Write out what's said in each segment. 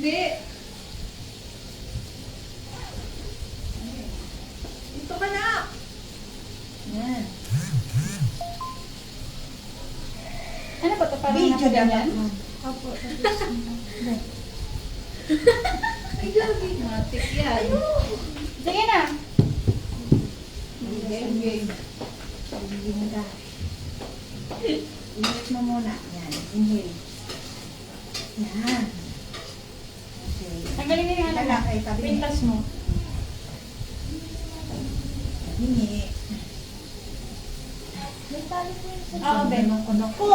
Hindi. Dito ka na. Yan. Ano ba ito? Parang Video nakaganyan? dapat mo. Opo. Ay, gabi. Matik yan. Sige na. Game. Sige na. Inhale mo muna. Yan. Inhale. Yan. Okay. Tanggalin mo yung ano Dala mo. kay tabi. Pintas mo. Hingi. Oo, Ben. Ko.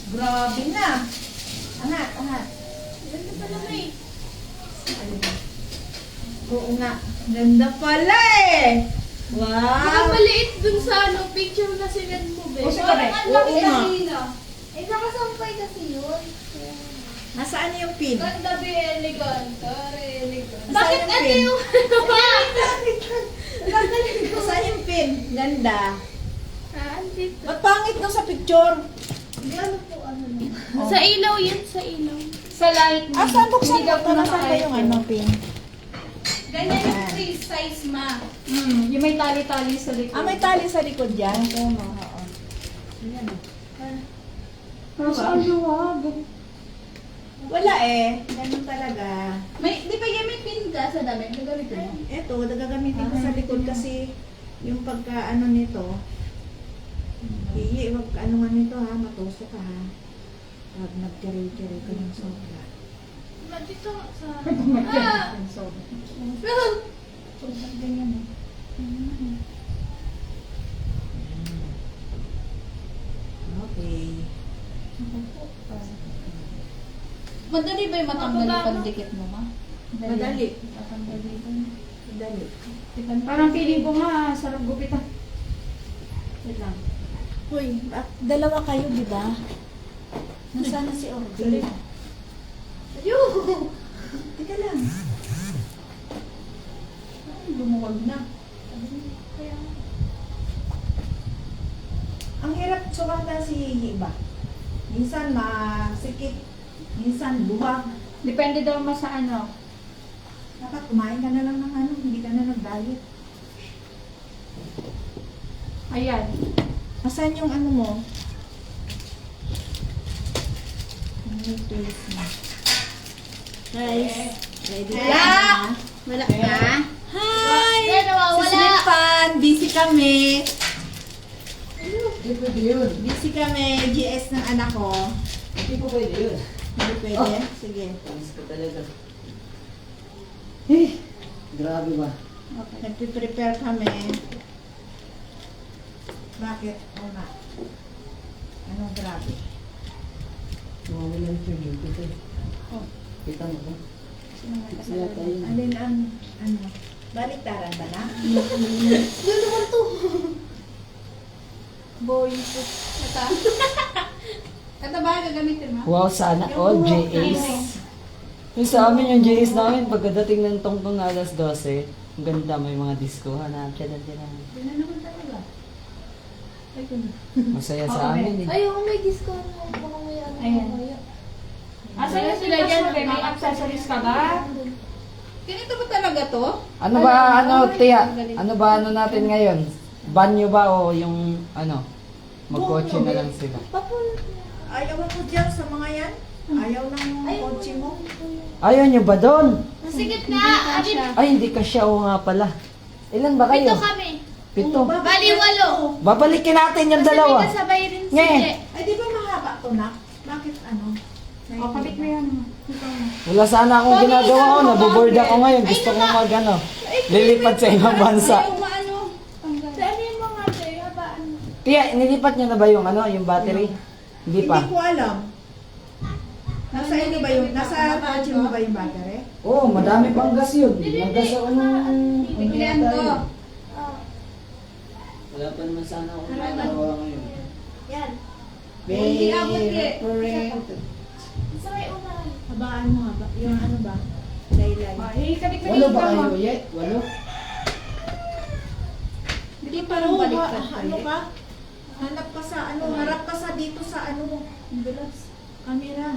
Grabe na. Angat, angat. Ganda pala nga eh. Oo nga. Ganda pala eh. Baka Wow. maliit dun sa ano, picture na sinend mo, be. O, sige, be. Oo nga. Eh, nakasampay kasi yun. Nasaan yung pin? Ganda, be, elegant. Elegant. Bakit Bakit ano ano yung- yung ano ba? Nasaan yung pin? Ganda. Ah, andito. Ba't pangit no sa picture? Hindi, ano po, ano na. Sa ilaw yan, sa ilaw. Sa light mo. Saan buksan Hindi mo? ka po Nasaan ba yung ano pin? Ganyan yung yung free size, ma. Yung may tali-tali sa likod. Ah, may tali sa likod yan? Oo. Saan luwag? Wala eh. Ganun talaga. May, di ba yan may pin ka sa damit? Gagamitin mo. Eto, gagamitin ko sa likod kasi yung pagka ano nito, hihi, wag ano nga nito ha, matusok ka ha. Pag nagkiri-kiri ka ng sobra. Dito sa... Ng sobra. Pero, Ganyan eh. Okay. madali ba yung matanggal yung pagdikit mo, ma? Madali. Tatanggal dito. Madali. Parang feeling ko nga, sarap gupitan. Wait lang. Hoy, dalawa kayo, di ba? Nasaan na si Orby? Ayun! Teka lang. Ay, lumuwag na. Ang hirap sukatan si Hiba. Minsan masikip, minsan luwag. Depende daw mo sa ano. Dapat kumain ka na lang ng ano, hindi ka na nag-diet. Ayan. Asan yung ano mo? Guys, ready ka Wala! na? Wala ka? Hi! Wala, nawawala. Sa Smilpan, busy kami. Hindi pwede yun. Busy kami, GS ng anak ko. Hindi po pwede yun. Hindi pwede? Sige. Panis ka talaga. Eh, Grabe ba? nagpiprepare kami. Bakit? Oo nga. Anong grabe? Mawawalan siya yun. Kita. Oh. Kita mo ba? Sino nga Wala tayo. Alin ang, ano, baliktaran ba na? Ano naman to? Boy, po. Ito. Ito ba gagamitin mo? Wow, sana all JAs. Yung sa amin yung JAs namin, pagkadating ng tongtong na alas 12, ang ganda, may mga disco. Hanap siya na din. Hindi na naman talaga. Ay, ganda. Masaya sa amin eh. Ay, oo, may discount mo. Baka may ano. Ayan. mamaya. Asan na sila dyan? May accessories ka ba? Ganito ba talaga to? Ano ba, ano, Tia? Ano ba, ano natin ngayon? Banyo ba o yung, ano, magkotse na lang sila? Papul. Ayaw ko dyan sa mga yan. Ayaw ng kotse mo. Ayaw nyo ba doon? Sige Hindi na. ka siya. Ay, hindi ka siya o nga pala. Ilan ba kayo? Pito kami. Pito. Bali, walo. Babalikin natin yung dalawa. Kasi may kasabay rin si Nge. Je. Ay, di ba mahaba to na? Bakit ano? O, kabit mo yan. Wala sana akong ginagawa ko. Naboboard ako ngayon. Gusto ko mag, ano, lilipat sa ibang bansa. Ayaw maano. Saan yung mga Je? Habaan mo. Tia, nilipat niyo na ba yung, ano, yung battery? Hindi pa. Hindi ko alam. Nasa inyo ba yung, nasa kotse mo ba yung battery? Oo, madami pang gas yun. Nag-gas ako nung... Bigyan ko. Wala pa naman sana akong ginagawa ngayon. Yan. Hindi abot eh. Sa may unahan. Habaan mo haba. Yung ano ba? Laylay. Kabit mo Walo yung ba ikaw mo. kayo yet? Walo? Hindi parang baliktad ka. Ano ka? Hanap ka sa ano, harap ka sa dito sa ano. Camera.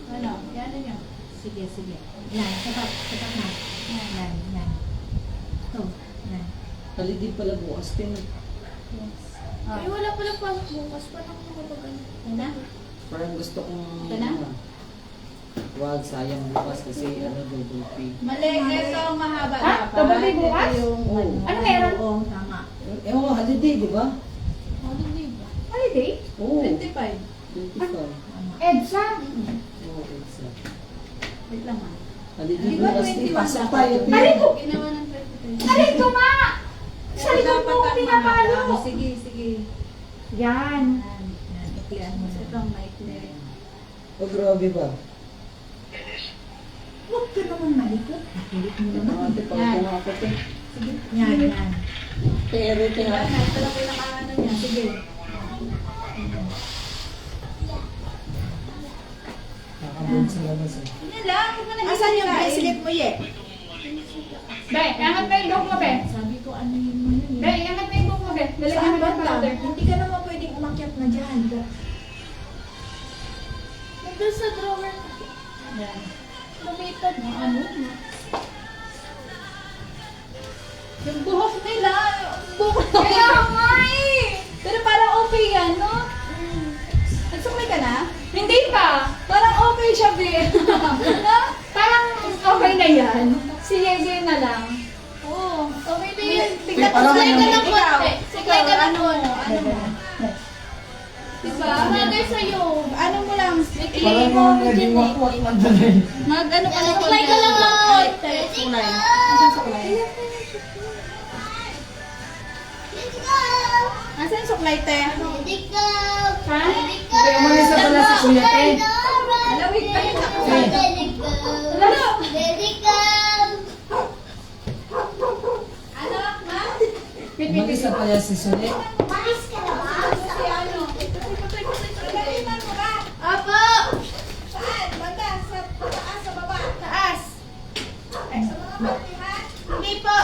Ano? Yan na niya. Sige, sige. Yan, sapat na. Yan, yan. Ito, yan. Halidin pala bukas din. Ah. Ay, wala palang pasok bukas. Paano ako makapagano? Yan na? Parang gusto kong... Ito na? Wag, sayang bukas kasi double pay. Mali, ito ang mahaba Ha? dapat. Double day bukas? Ito yung Oo. Ano meron? Oo, tama. Holiday, di ba? Holiday ba? Holiday? Oo. 25. 25. Tama. EDSA? Oo, exact. Wait lang ah. Holiday Di ba bukas 21 din. Pasok dapat? tayo. Aray ko! Ginawa ng 25. Aray ko ma! Sa likod mo Dapat ang pinapalo. mahaba. Sige, sige. Yan. Yan, iklian mo. Ito ang maikli. Oh, grabe ba? Huwag ka naman malikot. Makulit mo naman. Ate, pag ako te. Sige, yan, yan. Pero, te, Wala na, ito lang pinakaano niya. Sige. nakabun sa labas eh. Yan lang, huwag mo na Asan yung hihilain. bracelet mo, Ye? Be, angat mo yung buhok mo, Be. Sabi ko, ano yun mo yun? Be, angat mo yung buhok mo, Be. Lalagyan Saan mo ba ng powder. Hindi ka naman pwedeng umakyat na dyan. Nandun sa drawer. Yan. Lumitad. Ano? Yung buhok nila, buhok Kaya nga eh! Pero parang okay yan, no? Nagsuklay ka na? Hindi pa. Parang okay siya, Be. No? Parang okay na yan. Si Yeye na lang. Oo, okay na yan. Tignan parang suklay ka ano- lang konti. Suklay ka lang Ano konti. mo? Ano mo? Diba? Bagay sa'yo. Ano mo lang? Parang yung naging wakwak man doon eh. Mag ano ka lang Suklay ka lang ng konti. Suklay. Asan suklay? Asan suklay, te? Ha? Kaya umalis na pala si Kuya Te. Alawig pa yun ako. Ano? Ano, ma? Umalis na pala si Sule. Si ano? Kailan mo ba? Apo! Saan? Banda? Sa taas, sa baba? Taas. Ay, sa mga ha? Hindi po.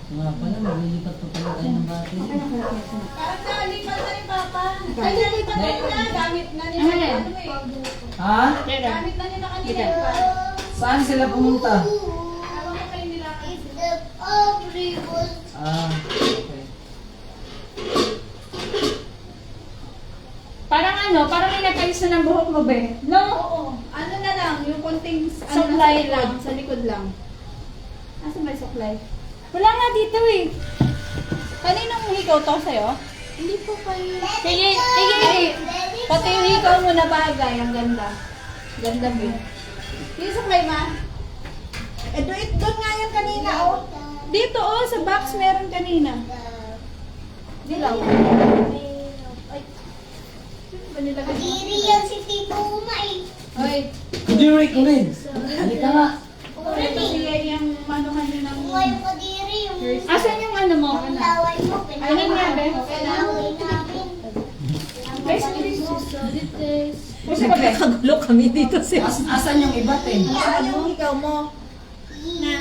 Nga pala, maglilipat pa pala tayo ng battery. Parang nalipat na ni Papa. Ay, nalipat na nila. Gamit na nila. Ano yan? Ano eh? Ha? Gamit na nila kanina. Diba? Saan sila pumunta? Ewan ko kayo nila. Ah, okay. Parang inagayos na ng buhok mo, Be. No? Oo. Ano na lang, yung konting Suklay lang. Sa likod lang. Asan ba yung suklay? Wala nga dito eh. Kaninong hikaw to sa'yo? Hindi po kayo. Sige, sige. Pati yung hikaw mo na bagay, ang ganda. Ganda mo. Yung suklay, ma? Eh, doon nga yan kanina, oh. Dito, oh, sa box meron kanina. Dilaw. Ay. Sino ba nilagay mo? Oy. Kudiri ko rin. Halika nga. Ito siya yung manuhan nyo ng... Asan yung ano mo? Ano nga, Be? Okay lang. Guys, gusto ko, Be? Nagkakagulo kami dito sa... Asan yung iba, te? Saan yung ikaw mo? Na,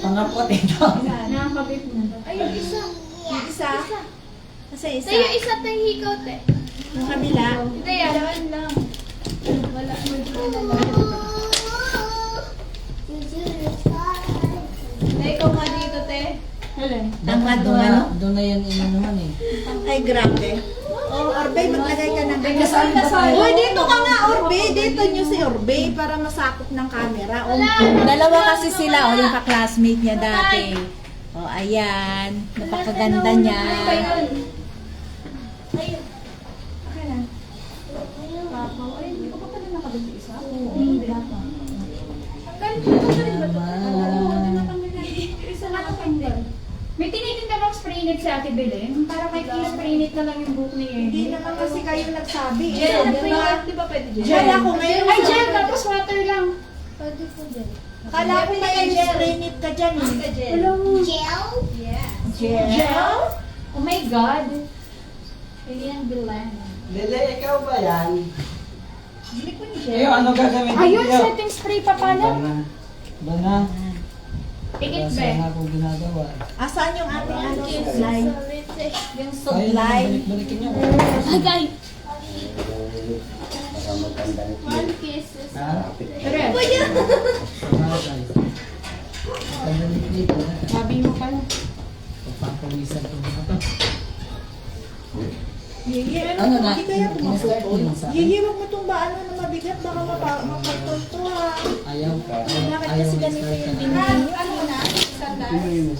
Pangapot ito. Nakakabit na. Ay, yung isa. yung isa? Kasi isa. Sa'yo isa tayong hikaw, te. Yung kabila. Hindi yan. Daan lang. Wala. Na ikaw nga dito, te. Helen. Ang Doon ano? doon na yan inanuhan eh. Ay, grabe. Oh, Orbe, maglagay ka ng... Ay, kasali ba tayo? Uy, dito ka nga, Orbe. Dito nyo si Orbe para masakop ng camera. Oh, dalawa kasi sila, oh, yung ka-classmate niya dati. Oh, ayan. Napakaganda niya. Ano yun? Ay, hindi ko pa pala nakabit sa isa. Hindi pa. Isa na nakanggal. May tinitinda bang spray net si Ate Belen? Para may spray net na lang yung buhok ni Hindi Yeye. naman kasi kayo nagsabi. Gel, Eh, di ba? Di ba pwede gel? Kala ko ngayon. Ay, gel, tapos water lang. Pwede po gel. Kala ko ngayon spray knit ka dyan eh. Gel. Alam mo. Yeah. Gel? Oh my God. Ayan, bilan. Lele, ikaw ba yan? Bili ko ni Ayo, ano gagamitin Ayun, niyo? setting spray pa pala. Bana. Pikit, Wala Be. sana akong ginagawa. Asan yung ating ano, supply? Yung Kaya supply. balik-balikin niyo. Agay. One kisses. Ha? Tres. Sabi mo pala. Pagpapawisan ko mga to. Yeye, Ano na? hindi kaya Ina-start pumaputol. yun sa akin? Yeye, wag mo itong baano na mabigat, baka mapagtol to ha. Ayaw. Bakit Ayaw kasi may ganito start yung ka na. tingin? Ano na? Sandal?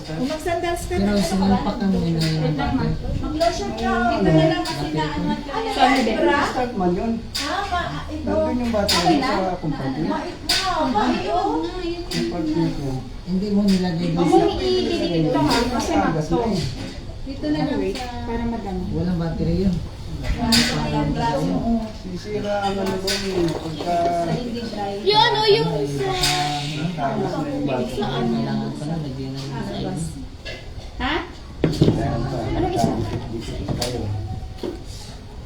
Kung mag-sandals ka na, Pero sinampak kami na yun. mag-lotion ka. Ito na lang kasi na ano. Ano Sabi yan, din. bra? Start man yun. Ito. Nandun yung battery sa compartment. Bayo. Compartment ko. Hindi mo nilagay Huwag doon mong sa... ididikit to ha, kasi Gas makto. na eh. Dito na lang sa... Para madami. Walang battery yun. Sisira ang ano doon pagka Yung ano, yung sa... tagas na yung battery. Kailangan pa na lagyan ng design. Ha? Ano isa?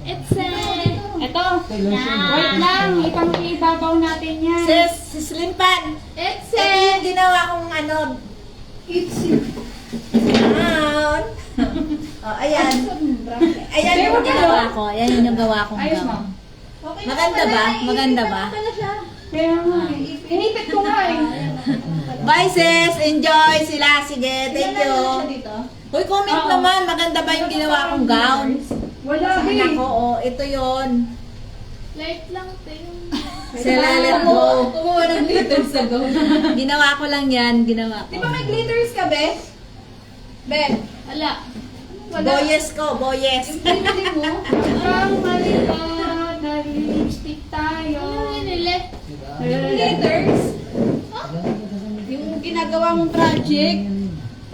It's a... Ito. Wait lang, ipang ibabaw natin yan. Sis, si Slim Pan. It's Ito a... yung ginawa kong ano. Down. Oh, ayan. Ayan yung ginawa ko. Ayan yung nagawa kong Ayos gown. ma'am. Maganda ba? Maganda ba? Kaya nga eh. Inipit ko nga eh. Bye sis! Enjoy sila. Sige, thank you. dito? Uy, comment Oo. naman. Maganda ba yung ginawa kong gown? Wala Sa anak eh. ko, oh, ito yon. Light lang to yung... Let go. Kumuha ng glitters sa gown. Ginawa ko lang yan. Ginawa ko. Di ba may glitters ka, Be? Be? Wala. Wala. Boyes ko, boyes. Pinili mo? Ang malita, nag-lipstick tayo. Ano yun nila? Glitters? Yung ginagawa mong project?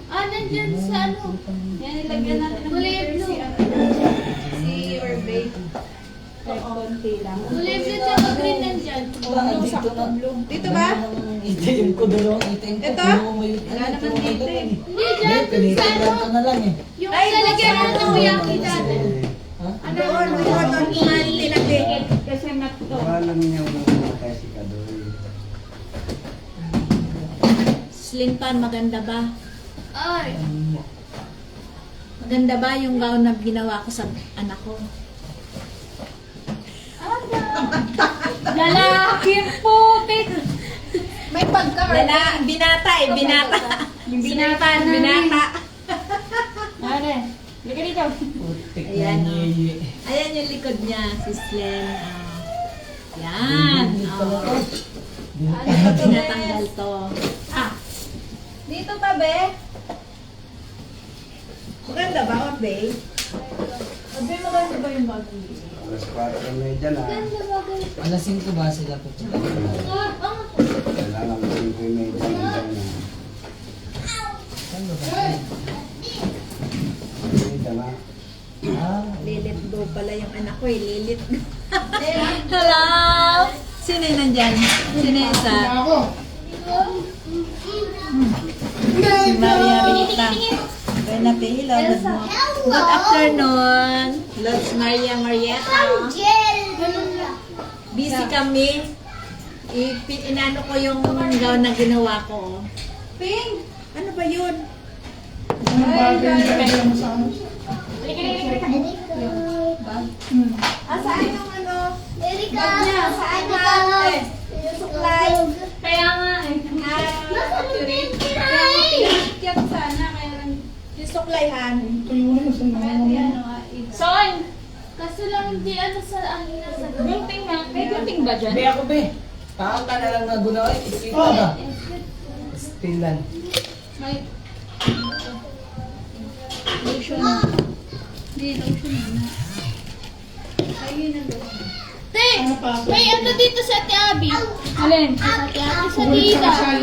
Ah, nandyan sa ano? Yan, nilagyan natin ng Kulay glitters blue. si Orbe. Konti lang. Kulay blue tsaka green nandyan. Dito na. Dito ba? Itim ko doon. Itim ko. Ito? Puno mo yun. Wala naman dito eh. Hindi Hindi, dyan, dun sa pinitilan ano. ko na lang eh. Yung Ay, lalagyan basta- mo ng muyaki dati. Ha? Ano? Doon ko nga nilagay. Kasi mat to. Walang niya yung kasi ka doon. Slim Pan, maganda ba? Ay. Maganda ba yung gown na ginawa ko sa anak ko? Lalaki putik. May pagka Binata eh, binata. Binata, binata. Ano? Lika dito. Putik Ayan, na oh. niye. Ayan yung likod niya, si Slim. Yan. Dito na Oh. to. Tinatanggal to. Dito pa, Be? Maganda ba, Obe? Obe, maganda ba yung bagay? Alas 4 na dyan ah. Alas 5 ba sila pupunta? Kailangan mo yung medyo dyan ah. Saan ba ba? Dyan ah. Ah, Lilit go pala yung anak ko eh, lilit. Hello! Sino yung nandyan? Sino yung isa? Si Maria Rita. Renate, hello. Good afternoon. Lods Maria Marietta. Busy kami. Inano ko yung gown na ginawa ko. Pink! Ano ba yun? Saan yung ano? Bag niya? Saan ka? Yung suklay. Kaya nga eh. Kaya sana, kaya lang... Yung suklayan. Son! Kaso lang hindi ano sa akin na sa Gunting nga. May gunting ba dyan? be ako be. Taon ka na lang na gunaw eh. Iskita ba? Stilan. May... Lotion na. Hindi, lotion na. Ayun na lotion. Te! May ano dito sa Ate Abby? Alin? Sa Ate Abby sa tita. Ay,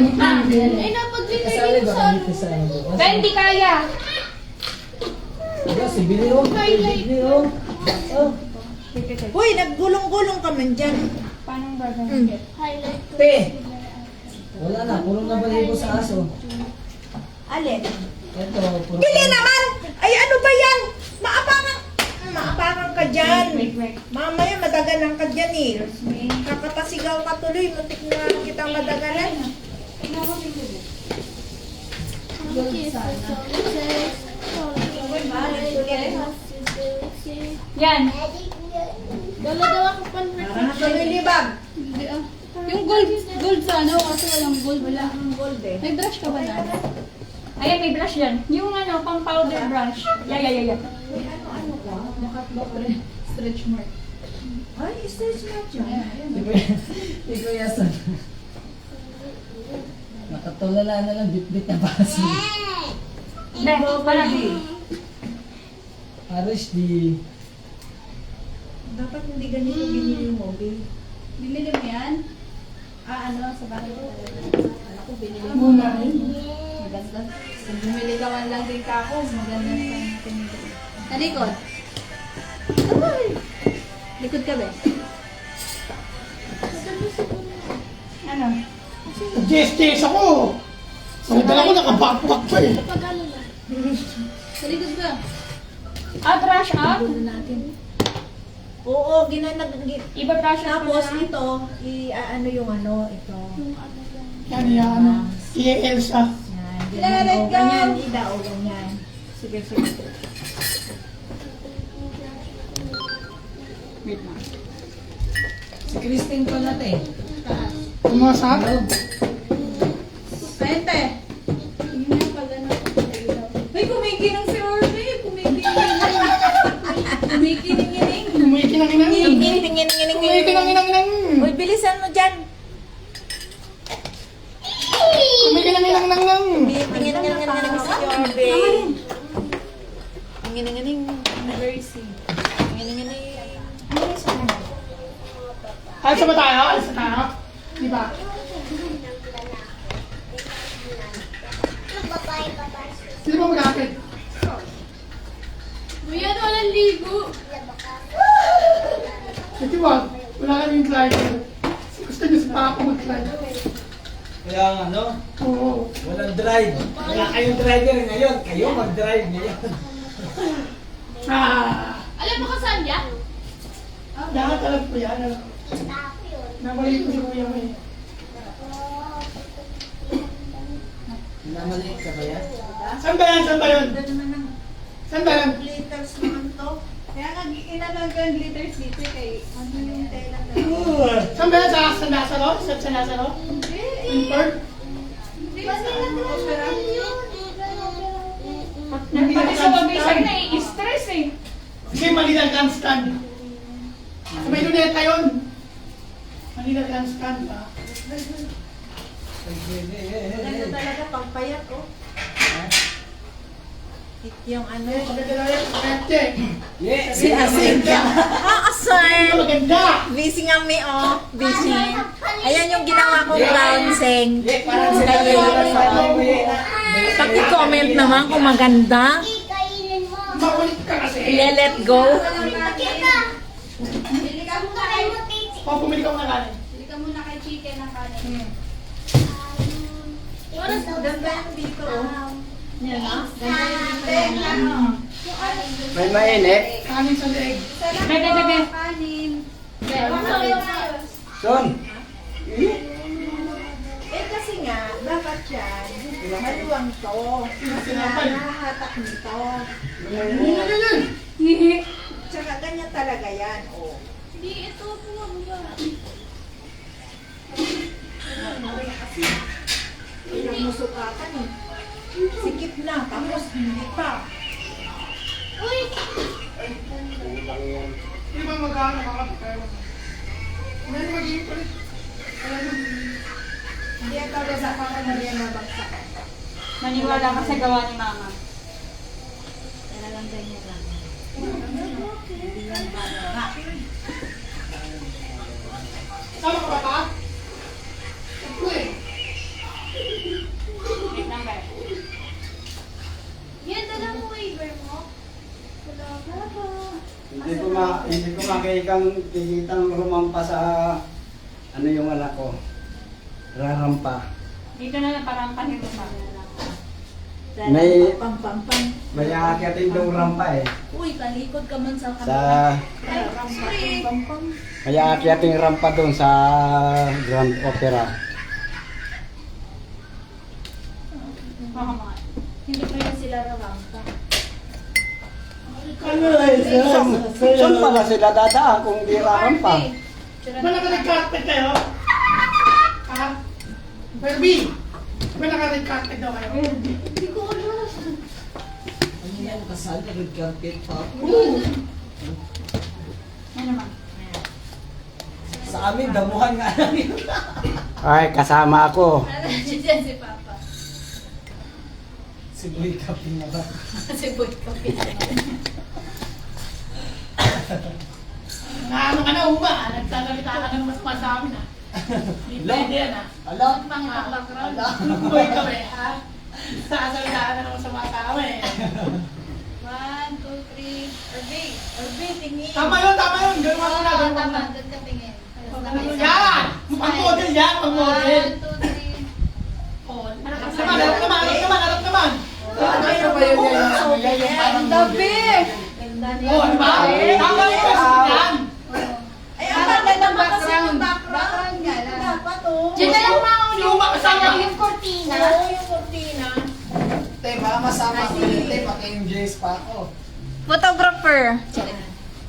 napaglagay Kasali dito ba sa kami dito sa ano? Kaya hindi kaya. Diba, si Billy oh. Si Billy oh. Oh. Uy, naggulong-gulong ka man dyan. Paano ba ganun? highlight ko. Pe! Wala na, puro na balibo sa aso. Alin? Ito, puro... Bili naman! Ay, ano ba yan? Maapakan ka dyan. Wait. Mamaya madagalan ka dyan eh. Kakatasigaw ka tuloy. Muntik na kitang madagalan. Yan. Dala daw ako pan. Parang Gold sana, kasi walang gold. Wala kang gold eh. May brush ka ba na? Ayan, may brush yan. Yung ano, pang powder brush. Yeah. May ano-ano ka? Stretch mark. Ay, stretch mark yan. Hindi ko yasan. Nakatulala na lang, bit-bit na basi. Hindi, parang... Aris di... Dapat hindi ganito binili mo, babe. Binili mo yan? Ano, sa bahay ko talaga. Alam ko, binili mo. Maganda. Kung bumili ka man lang din ka ako, maganda na tayo pinili. Sa likod. Ay! Likod ka ba? Ano? Yes, ako! Ang dala ko nakabackpack pa eh. Sa likod ba? Brush up? Ano natin? Oo, Iba brush up tapos mo na. ito, ano yung ano, ito. Yan yan. Iya Elsa. Yan, Let it ganyan. O, go! ganyan, Ida, o, ganyan. Sige. Wait lang. Si Christine pala te. Tumasak. Pwente! Yun yung pag ano. Ay, kumikinang si Orbe! Kumikining-ining! Kumikinang-inang. Tingin. Kumikinang-inang. Uy, bilisan mo dyan. Kumikinang-inang. Tingin si Orbe. Tingin. Mercy. Tingin. Alis ba tayo? Alis na tayo? Di ba? Sino ba mag-aakit? Kuya, walang ligo! Ito wag. Wala kami yung glider. Gusto niyo sa papa mag-glider. Kaya nga, no? Oo. Walang drive. Wala kayong driver ngayon. Kayo mag-drive ngayon. Alam mo kung saan yan? Lahat alam ko yan. Nabalik ko si kuya mo eh. Namalik ka ba yan? Saan ba yan? Ganda naman ng Saan ba yan? glitters naman to. Kaya inalag ko yung glitters dito kay ano yung tela na. Saan ba yan? Sa San Lazaro? Sa San Lazaro? In Perth? Di ba sila opera? Pati sa mabisag na i-stress eh. Sige, Manila Grandstand. Sa may luneta yun. Manila Grandstand ba? Ganda talaga pagpayat, oh. Yung ano. Maganda na yan. Pwede. Yes! Si Asinka. Sir! Maganda. Busy nga mi, oh. Busy. Ayan yung ginawa kong bouncing. Parang sila Paki-comment naman kung maganda. Makulit ka kasi. Let go. Bili ka muna kay Pumili ka muna kanin. Bili ka muna kay chicken ng kanin. Ganda yung dito, oh. Yan na? May mainit. Kanin sa leeg. Bebe. Kanin. Son. Eh kasi nga, dapat yan, maluwang to. Kasi nahahatak nito. Tsaka ganyan talaga yan, oh. Hindi, ito po ba? Ilang musukatan eh. Sikip na, tapos hindi pa. Uy! Hindi ba magkano makapagkano? Hindi magiging kulit. Hindi ang tawag sa kakanaria na bagsak. Maniwala ka sa gawa ni mama. Talagang ganyan lang. Hindi yan baga. Sama ka ba pa? Ito eh. Wait lang ba? Yan, dala mo waiver mo. Hindi ko makikitang rumampa sa ano yung anak ko. Rarampa. Dito na lang parang pahin mo pa. May- Pam. May akitin daw rampa eh. Uy, talikod ka man sa Sa Pam. may akitin rampa doon sa Grand Opera. Baka mga. Hindi pa yan sila rampa. Saan pala sila dadaan kung di rarampa? Ba naman nag-carpet kayo? Ha? Barbie! Diba naka-red carpet daw kayo? Hindi ko alam. Ano yan, kasal na red carpet pa? Oo! Ano naman? Sa amin, damuhan nga lang yun. Ay, kasama ako. Diyan si Papa. Si Boy Kaping na ba? Si Boy Kapit. Ano ka na, Uma? Nagsasalita ka na naman sa amin, ha? Hindi pwede yan, ha? Ala, Pangitang background. Boy kami, ha? Sasalita ka na naman sa mga tao, eh. 1, 2, 3. Irving. Irving, tingin. Tama yun, tama yun. Ganun mo na, ganun mo Tama, na. doon ka tingin. Yan! Pag-model yan, pag-model. 1, 2, 3. Harap naman. Ano ba yun? Ang dabi! Oh, di ba? Tama yung question yan. Ay, ang ganda naman kasi yung Background nga lang. Dapat, oh. Diyan na lang mga Si Uma kasama. yung cortina. Oo, yung cortina. te, baka masama ko yun, te, pati yung Jace pa ako. Photographer.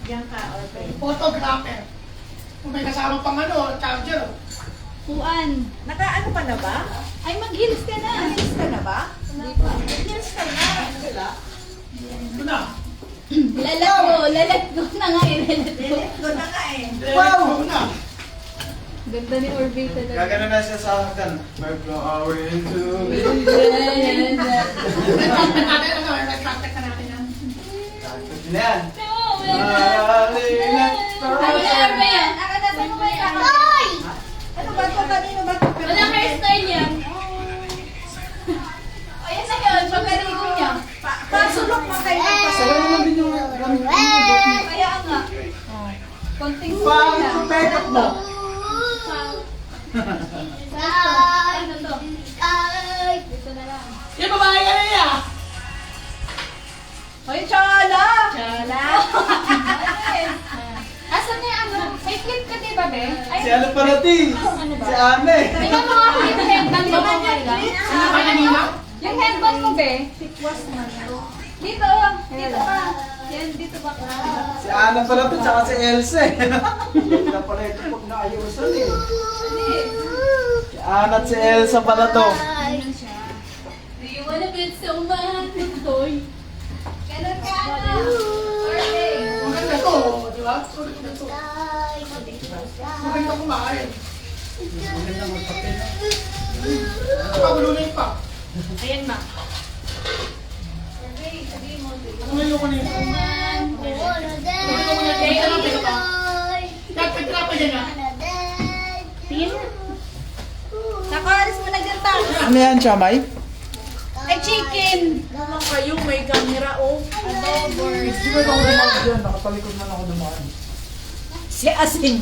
Diyan ka, Irving. Photographer. Kung may kasama pang ano, charger. Puan. Naka-ano ka na ba? Ay, mag-heels ka na. Nag-heels ka na ba? Hindi pa. Nag-heels ka na. Ito na. Lalat ko na nga eh. Lalat ko. Dilit ko na nga eh. Wow! Na. Ganda ni Irving talaga. Gagano na siya sa akin. Merklo hour into me. Natin, ano, retracted na natin yan. Yun yan. Ano na Irving? Nakadasa mo ba yung Ay! Ano ba ito? Kanino ba ito? Wala hairstyle yan. Ayan na yun. Pagkarigo niya. Pasulok mo kayo. Sabi naman din yung gamit mo, bot mo. Kaya nga. Konting Paano yung makeup mo? Ano to? Dito na lang. Yan, babae ka na niya. Hoy, Chola! Chala. Asan na yung ano? May clip ka, di ba, be? Ay, Si ano pala, ti? ano ba? Si Ane. Tingnan mo nga kung yung headband mo. Ano ka kanina? Yung headband mo, be. Sikwas man ito. Dito. Dito pa. Yan, dito ba? Si Ana pala to, tsaka si Elsa eh. Ganda pala ito pag naayusan eh. Si Ana at si Elsa pala to. Do you wanna be someone? Toy. Ganun ka na. Birthday. Ang ganda to, di ba? Sulit na to. Maganda kumain. Pagulunin pa. Ayan, ma. Birthday, sabihin mo. Ano ngayon ko nito? Nagpagtrapa dyan ah. Tingin mo. Nako, alis mo na dyan ta. Ano yan, Chamay? Ay, chicken. Naman kayo, may camera, oh. Adobo. Di ba ako dumaan dyan? Nakatalikod man ako dumaan. Si Asing.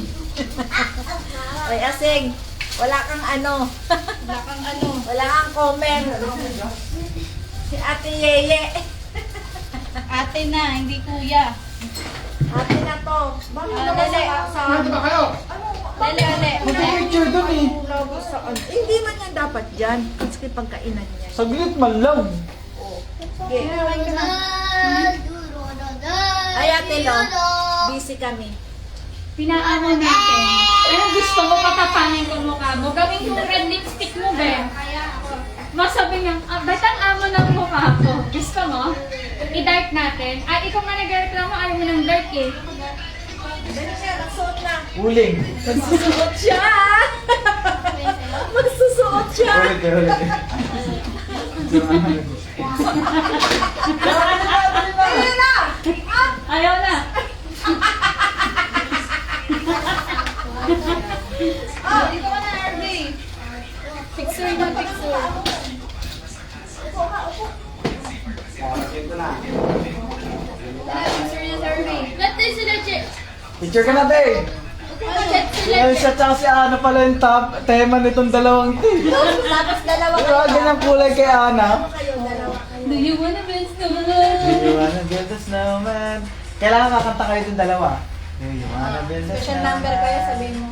Oy, Asing. Wala kang ano. Wala kang ano. Wala kang comment. Si Ate Yeye. Ate na, hindi kuya. Ate na to. Bakit Ah, naman dali. sa Ano ba kayo? Dali, dali. Mag-picture dun eh. Labo saan? Hindi man yan dapat dyan. Kasi pagkainan niya. Saglit man lang. Okay. Ay, Ate Lo. Busy kami. Pinaano natin. Ano gusto mo, patapanin ko mukha mo. Gawin yung red lipstick mo, be. Masabi niya, ba't ang amo ng mukha ko? Gusto mo? I-dark natin. Ay, ikaw nga nag-reklamo, ayaw mo ng dark eh. Dali siya, nagsuot na. Uling. Magsusuot siya! Magsusuot siya! Ulit. Ayun na! Ayaw na. Oh, dito ka na, Irving. Picture na, picture. Ito na. Picture niya, Irving. Natin sila, Che. Picture ka na, te. Chat Si sila, Che. Elsa tsaka si Ana pala yung tema nitong dalawang to. Tapos dalawa Di ba ganyang kulay kay Ana? kayo, dalawa kayo. Do you wanna be someone? Do you wanna build a snowman? Kailangan makanta kayo itong dalawa. Do you wanna build a Special snowman? number kayo, sabihin mo.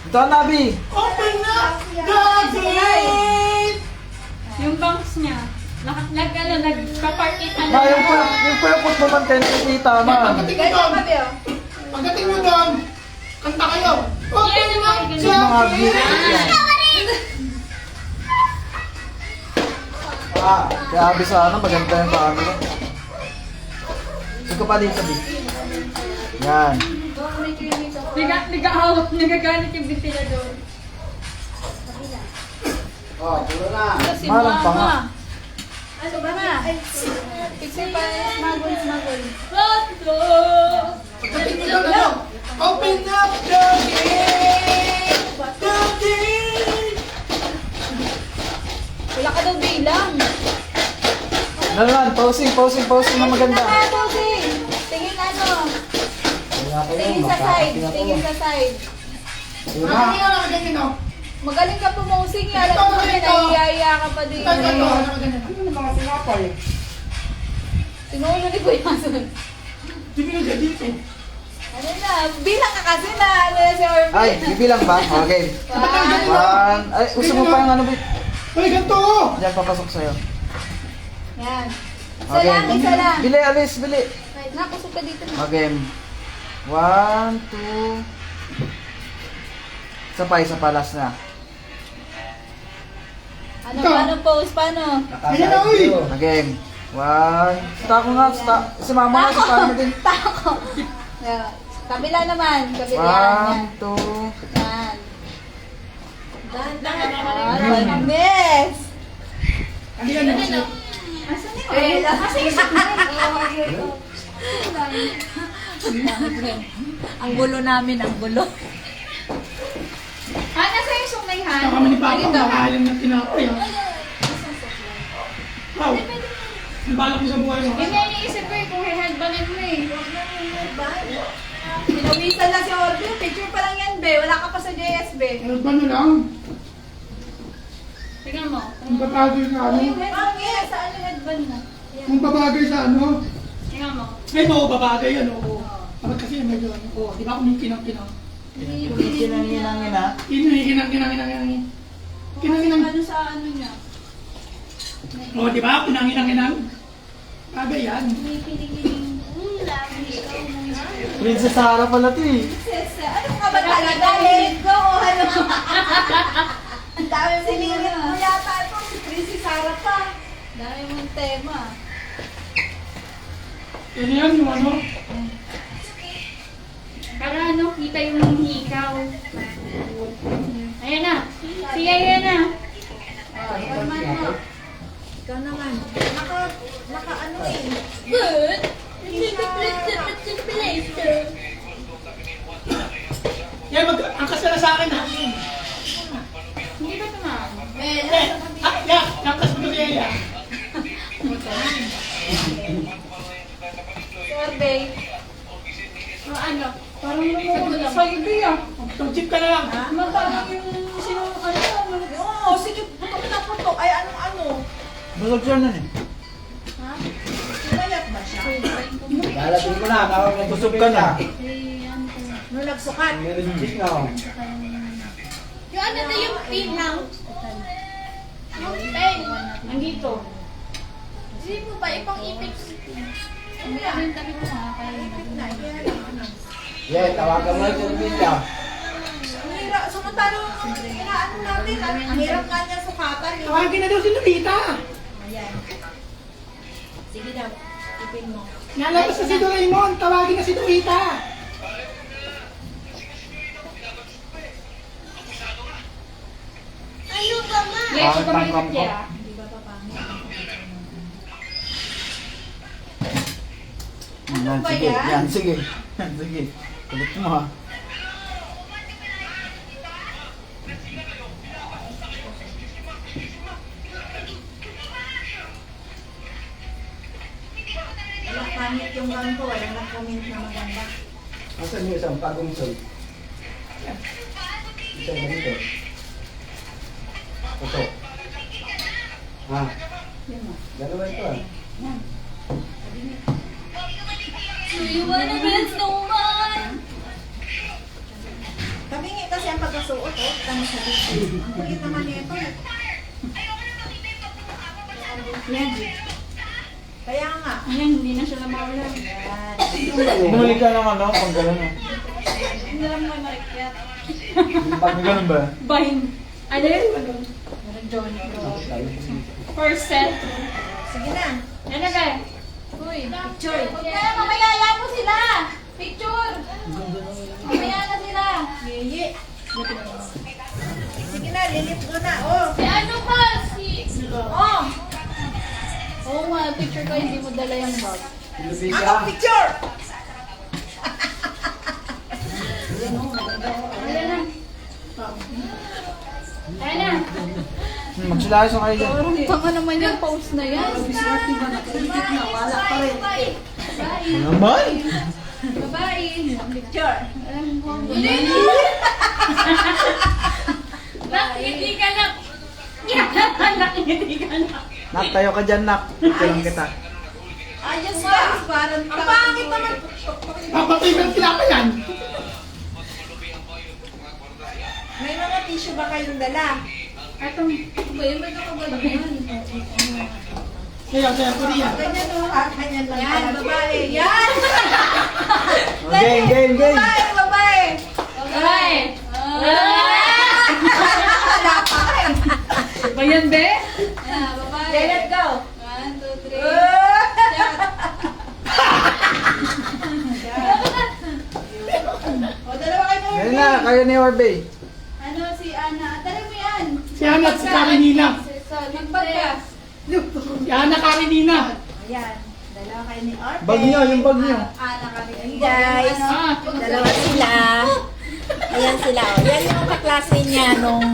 Ito, Nabi! Open up the gate! Yung bangs niya. Nagpa-parking ano. Ma, yung purpose mo man kayo nakikita, ma. Pagdating mo doon, pagdating mo doon, Kanta kayo. Open Yan, up mga sa Mga beauty yan. Grabe sana, maganda yung camera. Ito pa dito, Bi. Yan. Nagagalit yung ventilador. Oh, puro na. Si Malang pa nga. Mama. Ano ba na? Pixie pa, smuggle. Open up the gate. The gate. Wala ka daw bilang. Nalan, pausing na maganda. Posing. Tingin ano. Wala kayo, Tingin sa side. makakating ako. Tingin sa side. Yun na. Ano nga ganyan, no? Magaling ka pumusing. Alam mo na, nahihiya ka pa din. Ito, ano ganyan? Ano mga sinapay? Sinulo ni Kuya Mason. Hindi ko na dito. Ano na, bilang ka kasi na, ano na si Orvin. Ay, bibilang ba? Okay. One. Ay, gusto mo pa yung ano, Bi? Hoy, ganito! Diyan, papasok sa'yo. Yan. Isa lang. Bili, alis, bili. Nakusok ka dito na. Okay. 1, 2. Isa pa, last na. Ano, paano pose, paano? Ayan na, uy! Okay. 1. Stop nga, stop. Si mama na, si paano din. Tako. Yan. Kabila naman. Kabila yan. 1, 2. Yan. Yan. Miss! Ano yan? Eh, ang gulo namin, ang gulo. Nasa yung sumaihan? Baka manipapa, makahalang ng tinapay. Wow! Ang balak mo sa buhay mo. Yun nga iniisip ko eh, kung headbangin mo eh. Pinawisan na si Orvin. Picture pa lang yan, be. Wala ka pa sa JS, be. Ano ba na lang? Tingnan mo. Ang babagay sa ano? Bakit? Saan yung headband mo? Ang babagay sa ano? Tingnan mo. Ay, oo, babagay yan, oo. Bakit kasi medyo ano? Oo, di ba kumikinang-kinang? Kinang-kinang-ina. Kinang-kinang-kinang-kinang. Kinang-kinang. Ano sa ano niya? Oo, di ba? Kinang-kinang-kinang. Bagay yan. Princess Sarah pala to eh. Ano ka ba talaga? Let go o ano? Ang dami siningit mo yata ito. Si Prissy Sarah pa. Dami mong tema. Yan yan, yung ano? Para ano, kita yung hikaw. Ayan na. Si ayan na. Ikaw naman. Naka ano eh. Good. Yan, angkas ka na sa akin, ha? Hindi ba tumama? Yan, angkas mo na yan. Survey. Ano? Parang lumulog sa ibi ah. Tug-chip ka na lang. Parang yung sino, ano? Oo, sige, putok na putok. Ay, ano. Busog siya nun eh. Ha? Mayat ba siya? Lalating mo na, tawag na busog ka na. Nung nagsukat. Meron din na. Yung ano na yung pinang? Nandito. Hindi mo ba ipang ipit? Ang dami ko makakain. Yeah, tawagan mo na si Rubita. Ang hirap. Samantalong inaano natin. Ang hirap nga niya sukatan. Eh. Tawagin na daw si Lupita. Ayan. Sige daw. Ipin mo. Nalabas na si Doraemon. Tawagin na si Lupita. Yeah, ito ba may kaya? Di ba papangit? Yan, ba sige. yan? Yan, sige. Yan, sige. Kulit mo ha. Wala pangit yung gang ko. Wala nag-comment na maganda. Asan yung isang pagumsol? Isang ganito. Ito. Ha? Dalawa ito ah. You wanna be snowman? Tabingi kasi ang pagkasuot. Oh. Tama sa dito. Ang kulit naman nito. Yan. Kaya nga. Ayan, hindi na siya namawala. Yan. Bumalik ka ng ano, pang gano'n. na lang may marikyat. Pag ganun ba? Bahin. Ano yun? Meron Johnny. Percent. Sige na. Ano ba? Uy, picture. Huwag na, mamayaya mo sila. Picture. Mamaya na sila. Yiyi. Sige na, lilip ko na. Oh. Si ano pa? Oh. Oo nga, picture ko, hindi mo dala yung bag. Ako picture! Kaya na. Magsilayos kayo dyan. Parang tanga naman yung pose na yan. Wala pa rin. Naman? Babae. Picture. Nakiti ka na. Nakiti ka na. Nak, tayo ka dyan, nak. Picture kita. Ayos ba? Parang ang pangit naman. Papatay mo yung tinapa yan. May mga tissue ba kayong dala? Atong. Ba yun, ba't ako ba yan? Kaya, pwede yan. Ganyan o. Ganyan lang. Yan, babae. Yan! Game, game, game. Babae, babae. Ay! Ba yan, be? Babae. Okay, let's go. 1, 2, 3. O, dalawa kayo na. Ngayon na, kayo ni Orbe. Ano si Ana? Dali mo yan. Si Ana at si Karenina. Magbag ka. Si Ana, Karenina. Ayan. Dalawa kayo ni Orbe. Bag nyo, yung bag nyo. Ana ka rin. Guys, Ah, dalawa sila. Ayan sila. O. Yan yung kaklase niya nung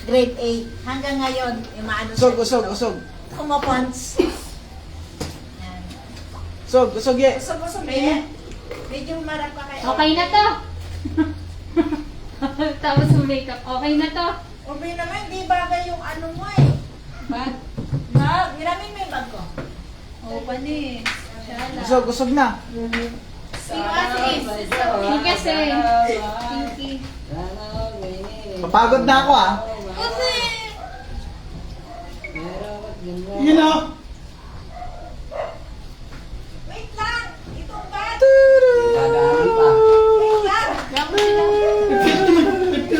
grade 8. Hanggang ngayon, yung maano Usog, usog, usog. kumapons. Yan. Usog, usog, ye. Usog-usog eh. Medyo marap pa kayo. Okay na to. Tapos yung makeup. Okay na to. Orbe naman, di bagay yung ano mo eh. Bag. Bag, niramin mo yung bag ko. Open eh. Shala. Usog, usog na. Si Asis. Hindi kasi. Pinky. Papagod na ako ah. Kasi. yun o. Wait lang! Itong bag! Dadaan pa. Wait lang!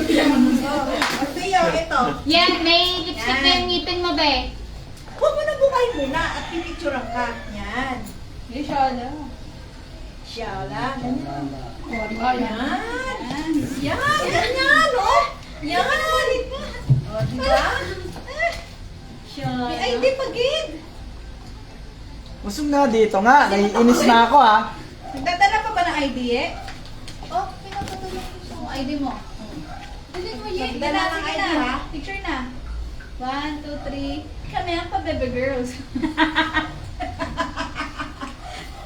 Orbe yun, ito. Yan, may lipstick na yung ngipin mo, be. Huwag mo na bukayin muna at pipicturean ka. Yan. Yung shala. Shala. Ganyan. O, di ba yan? Yan. Yan. Ganyan, oh. Yan. O, diba? Shala. Ay, hindi pagid. Usog na dito nga. Naiinis na ako ah. Nagdadala pa ba ng ID eh? Oh, pinapatuloy ko yung ID mo. Dali mo yun. Magdala ng ID, ha? Picture na. 1, 2, 3. Kami ang pa-baby girls.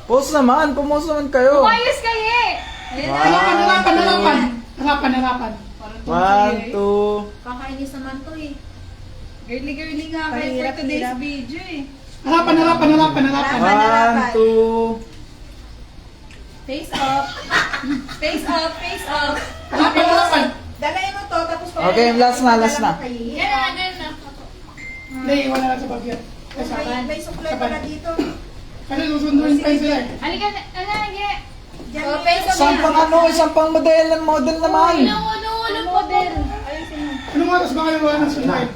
Post naman. Pumost naman kayo. Umayos kayo eh. Ayan Wow. Harapan, harapan, harapan. Harapan, harapan. One, two. Kakainis naman to eh. Girly-girly nga kayo for Pahirap, today's hirap. video eh. Harapan, harapan, harapan, harapan. One, two. Face up. Face up, face up. Harapan, harapan. Dalayin mo to, tapos Okay, last na, last na. Yan na. Hindi, wala lang sa bag yan. Kasi, May suklay pala dito. kasi susunduin pa sila eh. Halika na, halika. Diyan Oh, may- face up Isang pang ano, isang pang model naman. Ano model? Ayusin mo. Anong oras ba kayo wala ng sunduin?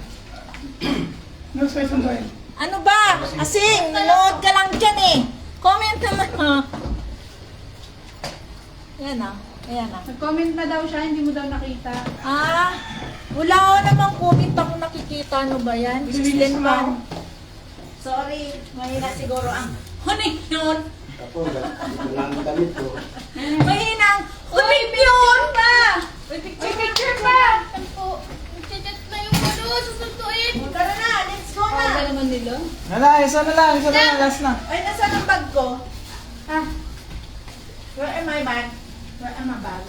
Anong kayo sunduin? Ano ba? Asing, nanood ka lang dyan eh. Comment naman. Yan ah. Ayan ah. Nag-comment na daw siya, hindi mo daw nakita. Ah, wala ko namang comment ako nakikita. Ano ba yan? 16 pa. Sorry, mahina siguro ang huning yun. Mahina ang huning yun pa. Uy, picture pa! Ano po? Nagchat na yung ano, susunduin. Tara na, let's go Oh, ba na. naman nila? Wala, isa na lang, last na. Ay, nasa ang bag ko? Ah, where am I bag? Where am I bag?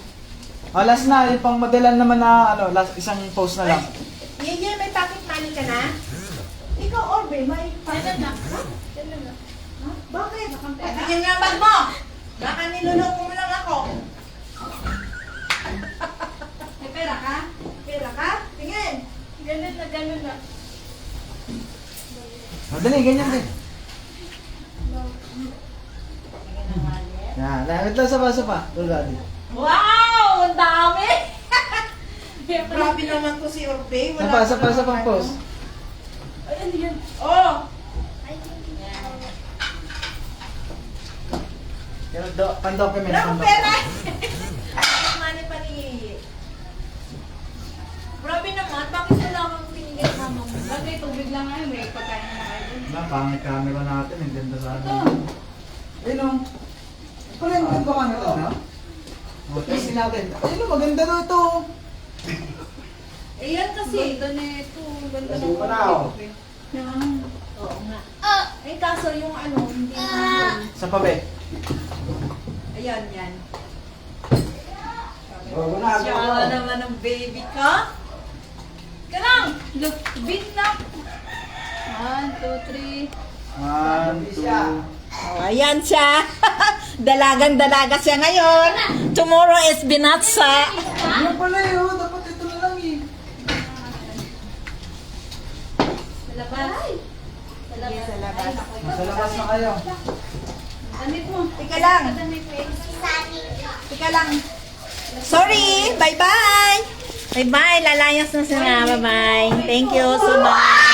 Oh, last na, yung pang modelan naman na, ano, last, isang post na lang. Yeye, may pocket money ka na? Ikaw, Orbe, may pocket na. Ha? Ha? Bakit? Tingnan nga ang bag mo! Baka niloloko mo lang ako. May pera ka? Pera ka? Tingin! Ganun na. Madali, ganyan din. Yan, wait lang, sapa. Tulad. Wow! dami. Grabe naman to si Orpe. Sa pa, pause. Ay, ano yan? Oh! Pan-document. Wala akong pera! Mani pa ni Yeye. Grabe naman, bakit wala akong pinigay ng mama mo? Bagay, tubig lang ngayon. May pagkain na kayo dun. Pangit camera natin. Ang ganda sana. Ayun o. Pala yung ganda camera na? O, testin natin. Ayun o, maganda na ito. Eh yan kasi. Ganda na ito. Ganda na Nasuka na ako. Oo nga. Eh kaso yung ano, hindi Sa pabe. Ayan, yan. O, na. Siya naman ang baby ka. Ka lang! Look, beat na! 1, 2, 3. 1, 2. Oh, ayan siya. Dalagang-dalaga siya ngayon. Tomorrow is binatsa. Ano pala yun? Dapat ito na lang eh. Sa labas. Sige, sa labas. Sa labas na kayo. Damit mo. Tika lang. Damit mo. Tika lang. Sorry. Bye-bye. Bye-bye. Lalayas na sila. Bye-bye. Thank you so much.